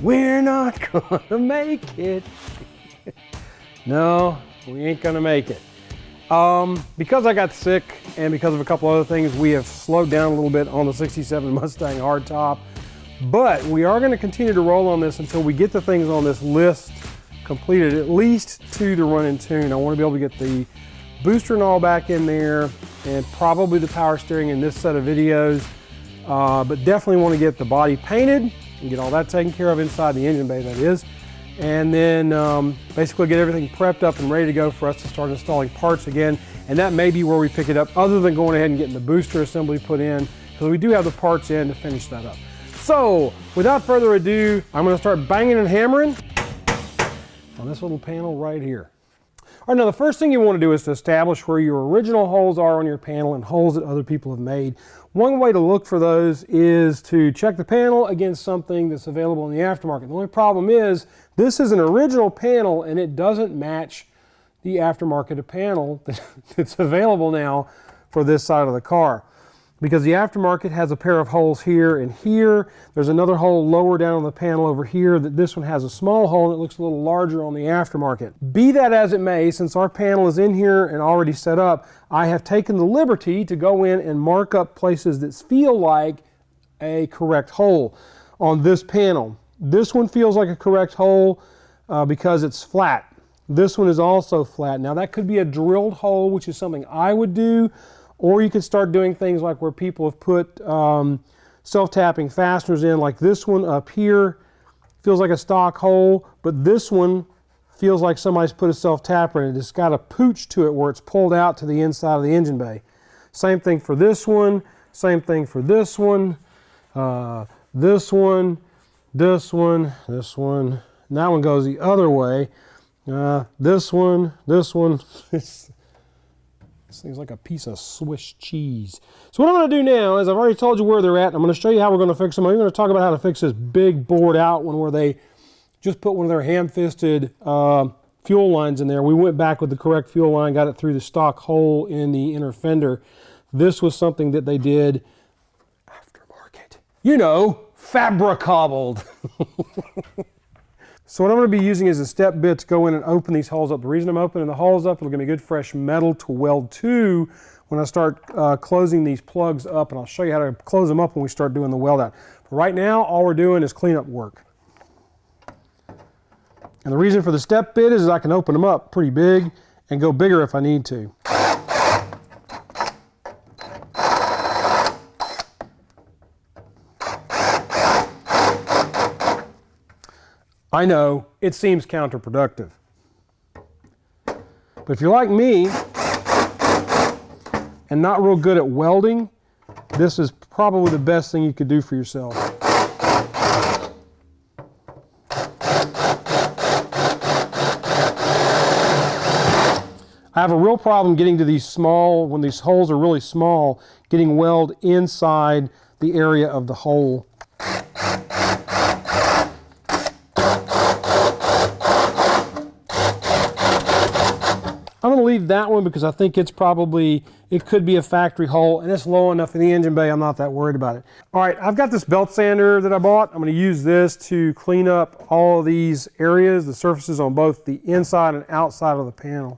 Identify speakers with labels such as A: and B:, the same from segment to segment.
A: We're not gonna make it. No, we ain't gonna make it. Because I got sick and because of a couple other things, we have slowed down a little bit on the 67 Mustang Hardtop, but we are gonna continue to roll on this until we get the things on this list completed, at least 2 to run in tune. I wanna be able to get the booster and all back in there and probably the power steering in this set of videos, but definitely wanna get the body painted and get all that taken care of inside the engine bay, that is. And then basically get everything prepped up and ready to go for us to start installing parts again. And that may be where we pick it up, other than going ahead and getting the booster assembly put in, because we do have the parts in to finish that up. So without further ado, I'm gonna start banging and hammering on this little panel right here. All right, now the first thing you wanna do is to establish where your original holes are on your panel and holes that other people have made. One way to look for those is to check the panel against something that's available in the aftermarket. The only problem is, this is an original panel and it doesn't match the aftermarket panel that's available now for this side of the car. Because the aftermarket has a pair of holes here and here. There's another hole lower down on the panel over here. That this one has a small hole and it looks a little larger on the aftermarket. Be that as it may, since our panel is in here and already set up, I have taken the liberty to go in and mark up places that feel like a correct hole on this panel. This one feels like a correct hole because it's flat. This one is also flat. Now that could be a drilled hole, which is something I would do. Or you could start doing things like where people have put self-tapping fasteners in, like this one up here feels like a stock hole, but this one feels like somebody's put a self-tapper in it. It's got a pooch to it where it's pulled out to the inside of the engine bay. Same thing for this one, same thing for this one, this one, this one, this one. And that one goes the other way. This one. This thing's like a piece of Swiss cheese. So what I'm going to do now is, I've already told you where they're at. I'm going to show you how we're going to fix them. I'm going to talk about how to fix this big bored out one where they just put one of their ham-fisted fuel lines in there. We went back with the correct fuel line, got it through the stock hole in the inner fender. This was something that they did aftermarket. You know, fabricobbled. So what I'm going to be using is a step bit to go in and open these holes up. The reason I'm opening the holes up, it'll give me good fresh metal to weld to when I start closing these plugs up, and I'll show you how to close them up when we start doing the weld out. But right now, all we're doing is cleanup work. And the reason for the step bit is I can open them up pretty big and go bigger if I need to. I know, it seems counterproductive. But if you're like me and not real good at welding, this is probably the best thing you could do for yourself. I have a real problem getting to these small, when these holes are really small, getting weld inside the area of the hole. I'm going to leave that one because I think it's probably, it could be a factory hole, and it's low enough in the engine bay, I'm not that worried about it. All right, I've got this belt sander that I bought. I'm going to use this to clean up all of these areas, the surfaces on both the inside and outside of the panel.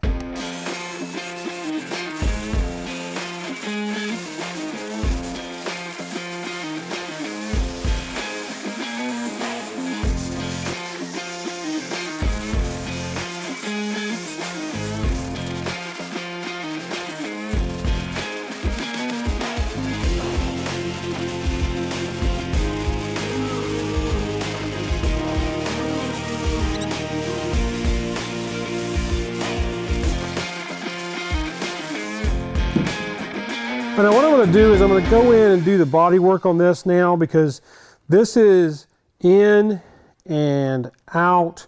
A: Now what I'm going to do is I'm going to go in and do the body work on this now, because this is in and out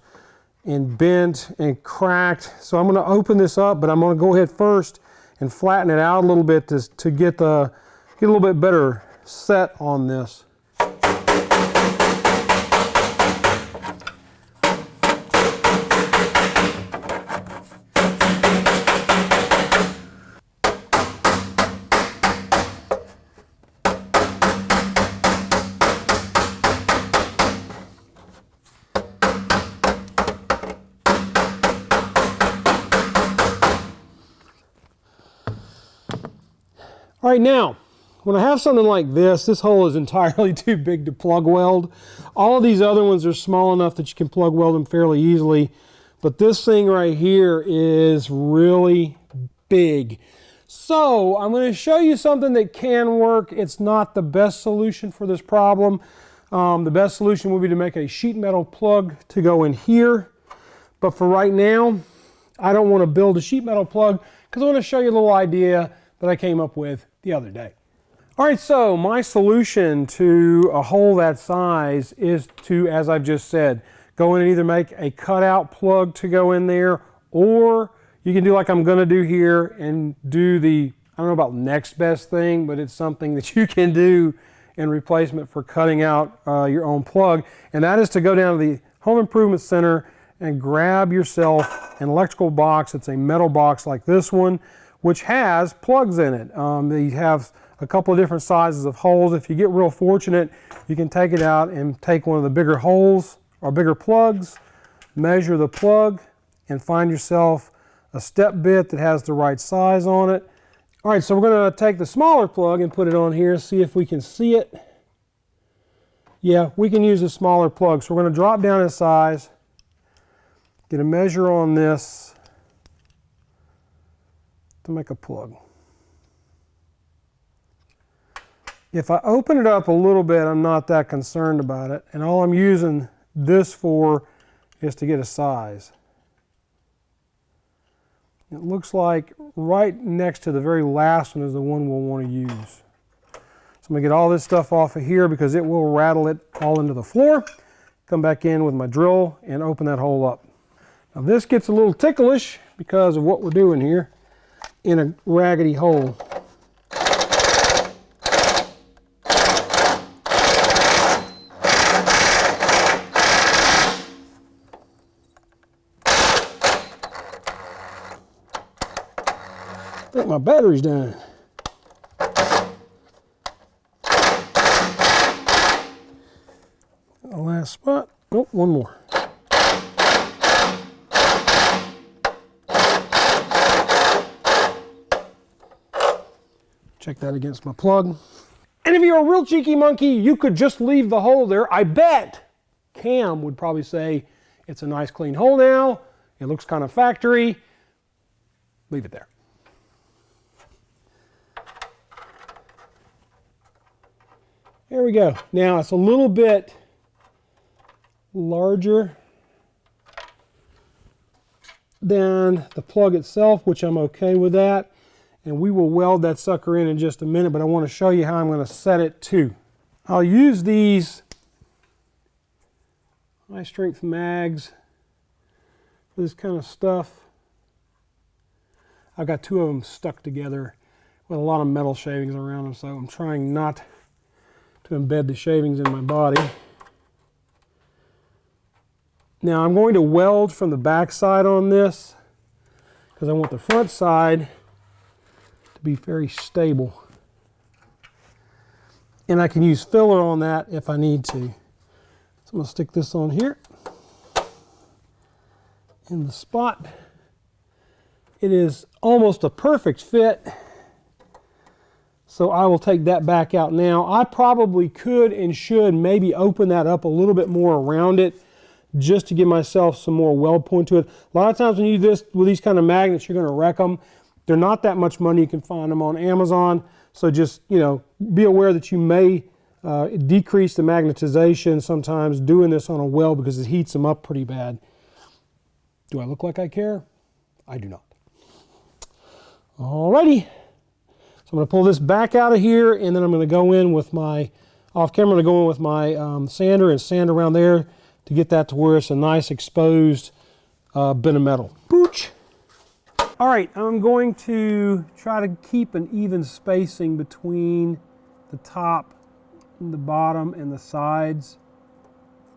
A: and bent and cracked. So I'm going to open this up, but I'm going to go ahead first and flatten it out a little bit to get a little bit better set on this. All right, now, when I have something like this, this hole is entirely too big to plug weld. All of these other ones are small enough that you can plug weld them fairly easily. But this thing right here is really big. So I'm going to show you something that can work. It's not the best solution for this problem. The best solution would be to make a sheet metal plug to go in here. But for right now, I don't want to build a sheet metal plug because I want to show you a little idea that I came up with the other day. All right, so my solution to a hole that size is to, as I've just said, go in and either make a cutout plug to go in there, or you can do like I'm going to do here and do the, I don't know about next best thing, but it's something that you can do in replacement for cutting out your own plug, and that is to go down to the Home Improvement Center and grab yourself an electrical box. It's a metal box like this one, which has plugs in it. They have a couple of different sizes of holes. If you get real fortunate, you can take it out and take one of the bigger holes or bigger plugs, measure the plug, and find yourself a step bit that has the right size on it. All right, so we're going to take the smaller plug and put it on here, see if we can see it. Yeah, we can use a smaller plug. So we're going to drop down in size, get a measure on this to make a plug. If I open it up a little bit, I'm not that concerned about it. And all I'm using this for is to get a size. It looks like right next to the very last one is the one we'll want to use. So I'm going to get all this stuff off of here because it will rattle it all into the floor. Come back in with my drill and open that hole up. Now this gets a little ticklish because of what we're doing here in a raggedy hole. I think my battery's dying. The last spot. Oh, one more. Check that against my plug. And if you're a real cheeky monkey, you could just leave the hole there. I bet Cam would probably say, it's a nice clean hole now. It looks kind of factory. Leave it there. There we go. Now it's a little bit larger than the plug itself, which I'm okay with that. And we will weld that sucker in just a minute, but I want to show you how I'm going to set it too. I'll use these high strength mags for this kind of stuff. I've got two of them stuck together with a lot of metal shavings around them, so I'm trying not to embed the shavings in my body. Now I'm going to weld from the back side on this because I want the front side to be very stable. And I can use filler on that if I need to. So I'm going to stick this on here in the spot. It is almost a perfect fit. So I will take that back out now. I probably could and should maybe open that up a little bit more around it just to give myself some more weld point to it. A lot of times when you do this with these kind of magnets, you're going to wreck them. They're not that much money. You can find them on Amazon. So just, you know, be aware that you may decrease the magnetization sometimes doing this on a weld because it heats them up pretty bad. Do I look like I care? I do not. Alrighty. I'm going to pull this back out of here, and then I'm going to go in with my, off camera, I'm going to go in with my sander and sand around there to get that to where it's a nice exposed bit of metal. Pooch! All right, I'm going to try to keep an even spacing between the top and the bottom and the sides.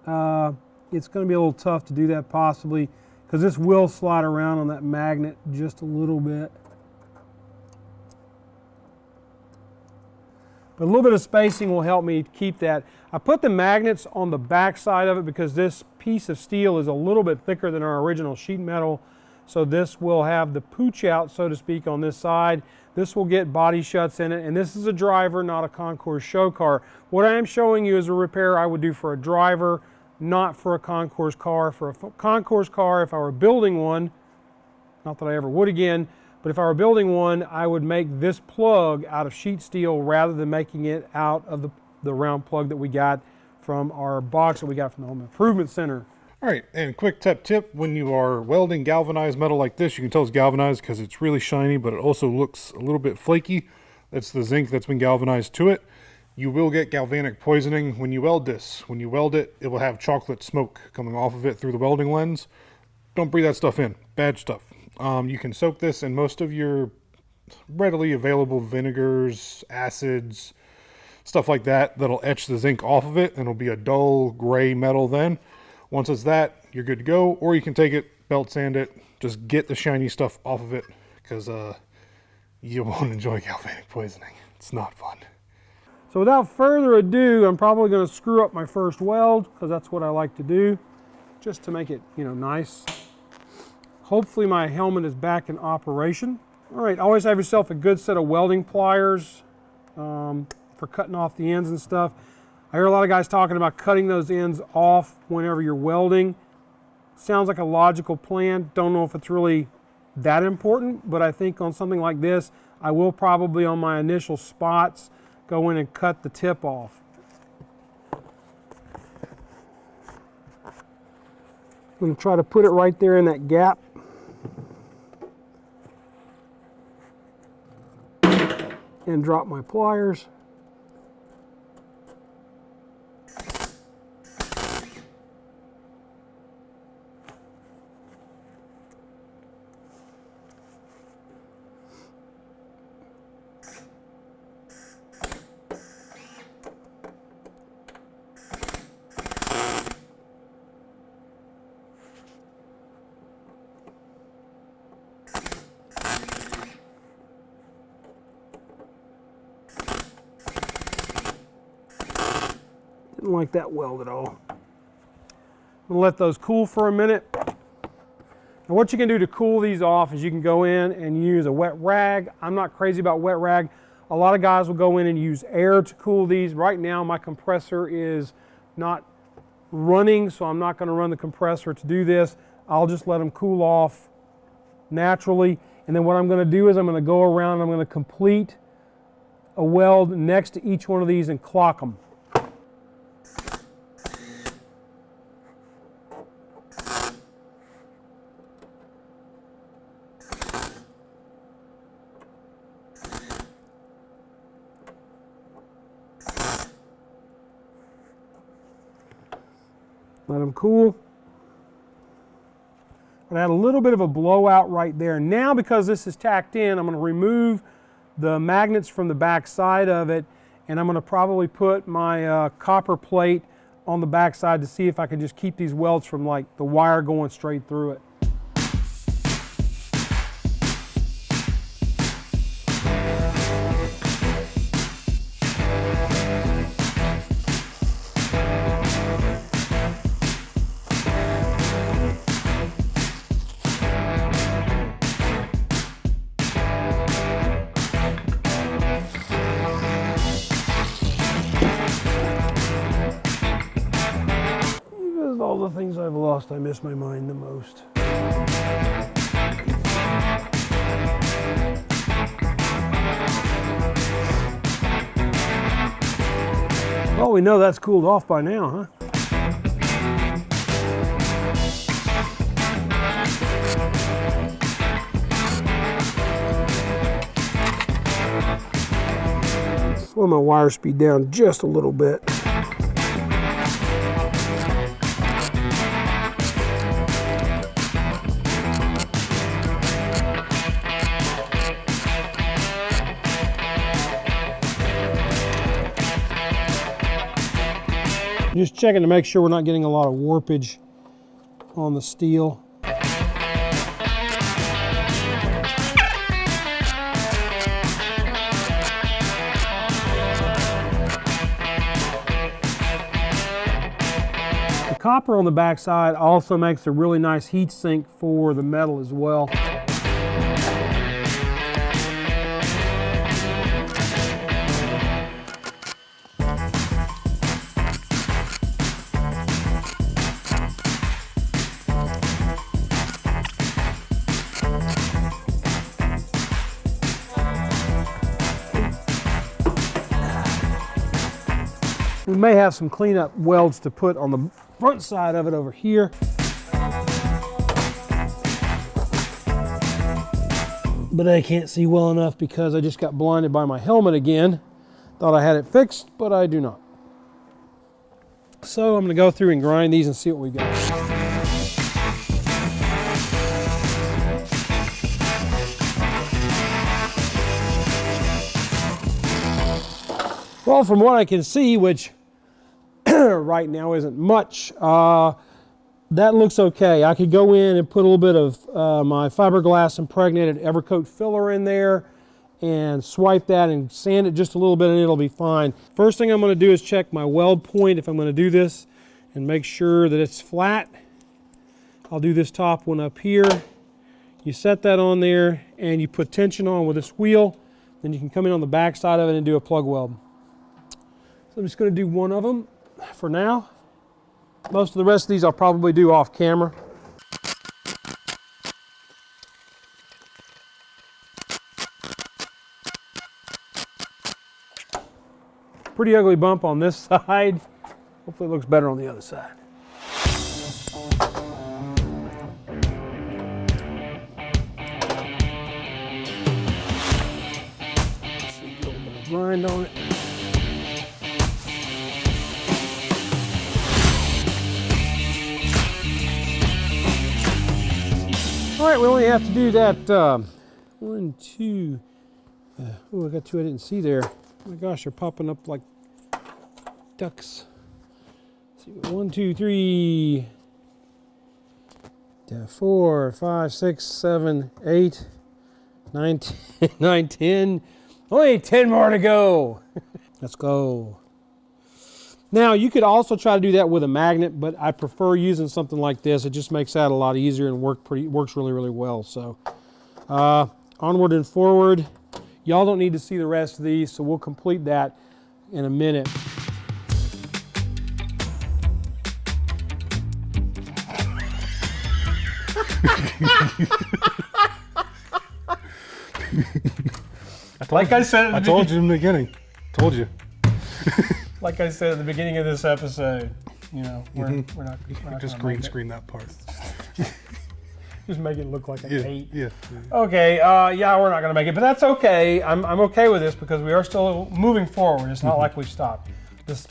A: It's going to be a little tough to do that possibly because this will slide around on that magnet just a little bit. But a little bit of spacing will help me keep that. I put the magnets on the back side of it because this piece of steel is a little bit thicker than our original sheet metal. So this will have the pooch out, so to speak, on this side. This will get body shuts in it, and this is a driver, not a concours show car. What I am showing you is a repair I would do for a driver, not for a concours car. For a concours car, if I were building one, not that I ever would again, but if I were building one, I would make this plug out of sheet steel rather than making it out of the round plug that we got from our box that we got from the Home Improvement Center.
B: All right, and quick tip, when you are welding galvanized metal like this, you can tell it's galvanized because it's really shiny, but it also looks a little bit flaky. That's the zinc that's been galvanized to it. You will get galvanic poisoning when you weld this. When you weld it, it will have chocolate smoke coming off of it through the welding lens. Don't breathe that stuff in. Bad stuff. You can soak this in most of your readily available vinegars, acids, stuff like that. That'll etch the zinc off of it, and it'll be a dull gray metal then. Once it's that, you're good to go. Or you can take it, belt sand it, just get the shiny stuff off of it, because you won't enjoy galvanic poisoning. It's not fun.
A: So without further ado, I'm probably going to screw up my first weld, because that's what I like to do, just to make it, nice. Hopefully my helmet is back in operation. All right, always have yourself a good set of welding pliers for cutting off the ends and stuff. I hear a lot of guys talking about cutting those ends off whenever you're welding. Sounds like a logical plan. Don't know if it's really that important, but I think on something like this, I will probably on my initial spots go in and cut the tip off. I'm going to try to put it right there in that gap. And drop my pliers. Didn't like that weld at all. I'm gonna let those cool for a minute. Now what you can do to cool these off is you can go in and use a wet rag. I'm not crazy about wet rag. A lot of guys will go in and use air to cool these. Right now my compressor is not running, so I'm not gonna run the compressor to do this. I'll just let them cool off naturally. And then what I'm gonna do is I'm gonna go around, I'm gonna complete a weld next to each one of these and clock them. Let them cool. I had a little bit of a blowout right there. Now because this is tacked in, I'm going to remove the magnets from the back side of it, and I'm going to probably put my copper plate on the back side to see if I can just keep these welds from like the wire going straight through it. All the things I've lost, I miss my mind the most. Well, we know that's cooled off by now, huh? Slow my wire speed down just a little bit. Just checking to make sure we're not getting a lot of warpage on the steel. The copper on the backside also makes a really nice heat sink for the metal as well. We may have some cleanup welds to put on the front side of it over here. But I can't see well enough because I just got blinded by my helmet again. Thought I had it fixed, but I do not. So I'm going to go through and grind these and see what we got. Well, from what I can see, which right now isn't much, that looks okay. I could go in and put a little bit of my fiberglass impregnated Evercoat filler in there and swipe that and sand it just a little bit and it'll be fine. First thing I'm going to do is check my weld point if I'm going to do this and make sure that it's flat. I'll do this top one up here. You set that on there and you put tension on with this wheel. Then you can come in on the back side of it and do a plug weld. So I'm just going to do one of them for now. Most of the rest of these I'll probably do off camera. Pretty ugly bump on this side. Hopefully it looks better on the other side. See a little bit of grind on it. All right, we only have to do that 1, 2. Oh, I got 2 I didn't see there. Oh my gosh, they're popping up like ducks. Let's see, 1, 2, 3, 4, 5, 6, 7, 8, 9, 10, 9, 10. Only 10 more to go. Let's go. Now, you could also try to do that with a magnet, but I prefer using something like this. It just makes that a lot easier and works really, really well. So, onward and forward. Y'all don't need to see the rest of these, so we'll complete that in a minute. Like I said,
B: I told you in the beginning. Told you.
A: Like I said at the beginning of this episode, you know, we're not
B: just green screen that part.
A: Just make it look like a hate.
B: Yeah.
A: Okay, yeah, we're not going to make it, but that's okay. I'm okay with this because we are still moving forward. It's not like we've stopped.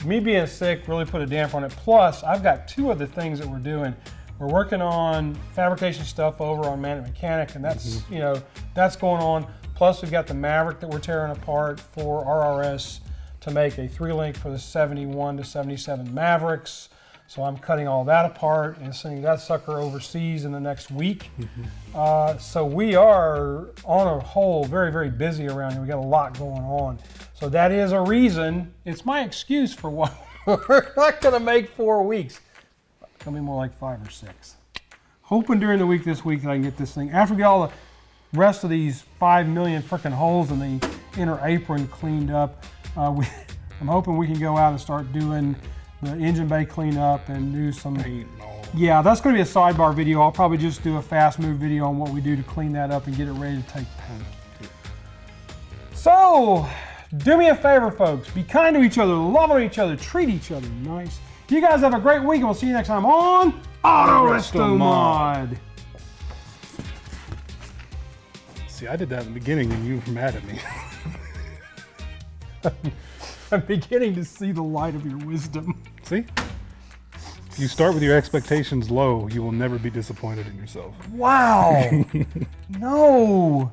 A: Me being sick really put a damper on it. Plus, I've got 2 other things that we're doing. We're working on fabrication stuff over on Man Mechanic, and that's you know, that's going on. Plus, we've got the Maverick that we're tearing apart for RRS to make a 3-link for the 71 to 77 Mavericks. So I'm cutting all that apart and sending that sucker overseas in the next week. So we are on a whole very, very busy around here. We got a lot going on. So that is a reason, it's my excuse for why we're not gonna make 4 weeks. It's gonna be more like 5 or 6. Hoping during the week this week that I can get this thing, after we get all the rest of these 5 million freaking holes in the inner apron cleaned up, I'm hoping we can go out and start doing the engine bay cleanup and do some paint. Yeah, that's going to be a sidebar video. I'll probably just do a fast move video on what we do to clean that up and get it ready to take paint. So, do me a favor, folks. Be kind to each other, love on each other, treat each other nice. You guys have a great week, and we'll see you next time on Autorestomod.
B: See, I did that in the beginning, and you were mad at me.
A: I'm beginning to see the light of your wisdom.
B: See? If you start with your expectations low, you will never be disappointed in yourself.
A: Wow. No.